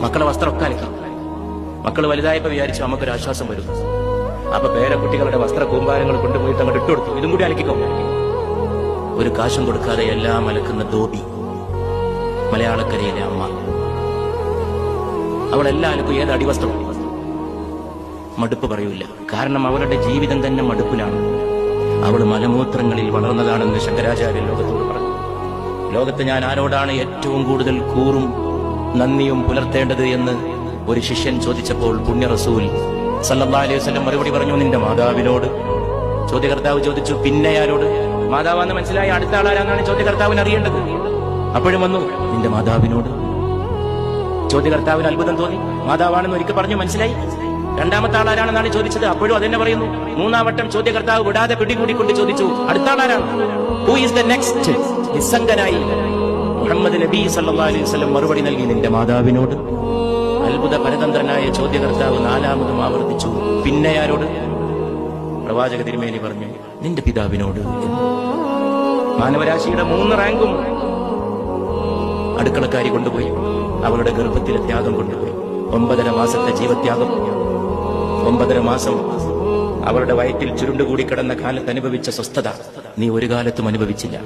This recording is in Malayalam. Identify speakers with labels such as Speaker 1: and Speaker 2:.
Speaker 1: മക്കളെ വസ്ത്രമൊക്കെ അലക്കി. മക്കൾ വലുതായപ്പോ വിചാരിച്ചു നമുക്കൊരു ആശ്വാസം വരും. അപ്പൊ പേരക്കുട്ടികളുടെ വസ്ത്ര കൂമ്പാരങ്ങൾ കൊണ്ടുപോയിട്ട് അങ്ങോട്ട് ഇട്ടുകൊടുത്തു, ഇതും കൂടി അലക്കിക്കോ. ഒരു കാശും കൊടുക്കാതെ എല്ലാം അലക്കുന്ന ധോബി, മലയാളക്കരയിലെ അമ്മ. അവളെല്ലാം അലക്കും. ഏത് അടിവസ്ത്രം? മടുപ്പ് പറയൂല. കാരണം അവളുടെ ജീവിതം തന്നെ മടുപ്പിലാണ്. അവൾ മലമൂത്രങ്ങളിൽ വളർന്നതാണെന്ന് ശങ്കരാചാര്യൻ ലോകത്തോട് പറഞ്ഞു. ലോകത്ത് ഞാൻ ആരോടാണ് ഏറ്റവും കൂടുതൽ കൂറും നന്ദിയും പുലർത്തേണ്ടത് എന്ന് ഒരു ശിഷ്യൻ ചോദിച്ചപ്പോൾ പുണ്യ റസൂൽ സല്ലല്ലാഹു അലൈഹി വസല്ലം മറുപടി പറഞ്ഞു, നിന്റെ മാതാവിനോട്. ചോദ്യകർത്താവ് ചോദിച്ചു, പിന്നെ ആരോട്? മാതാവാന്ന് മനസ്സിലായി, അടുത്ത ആളാരാന്നാണ് ചോദ്യകർത്താവിന് അറിയേണ്ടത്. അപ്പോഴും വന്നു, നിന്റെ മാതാവിനോട്. ചോദ്യകർത്താവിന് അത്ഭുതം തോന്നി. മാതാവാണെന്ന് ഒരിക്കൽ പറഞ്ഞു, മനസ്സിലായി. രണ്ടാമത്തെ ആളാരാണെന്നാണ് ചോദിച്ചത്. അപ്പോഴും അതെന്നെ പറയുന്നു. മൂന്നാവട്ടം ചോദ്യകർത്താവ് വിടാതെ പിടികൂടിക്കൊണ്ട് ചോദിച്ചു, അടുത്ത ആളാരാണ്? Who is the next? നിസ്സംഗനായി മുഹമ്മദ് നബി സല്ലല്ലാഹു അലൈഹി വസല്ലം മറുപടി നൽകി, നിന്റെ മാതാവിനോട്. അത്ഭുത പരതന്ത്രനായ ചോദ്യകർത്താവ് നാലാമതും ആവർത്തിച്ചു, പിന്നെ ആരോട്? പ്രവാചക തിരുമേനി പറഞ്ഞു, നിന്റെ പിതാവിനോട്. മാനവരാശിയുടെ 3 റാങ്കും അടുക്കളക്കാരി കൊണ്ടുപോയി. അവളുടെ ഗർഭത്തിലെ ത്യാഗം കൊണ്ടുപോയി. 9.5 മാസത്തെ ജീവത്യാഗം. 9.5 മാസം അവളുടെ വയറ്റിൽ ചുരുണ്ടുകൂടി കിടന്ന കാലത്ത് അനുഭവിച്ച സ്വസ്ഥത നീ ഒരു കാലത്തും അനുഭവിച്ചില്ല.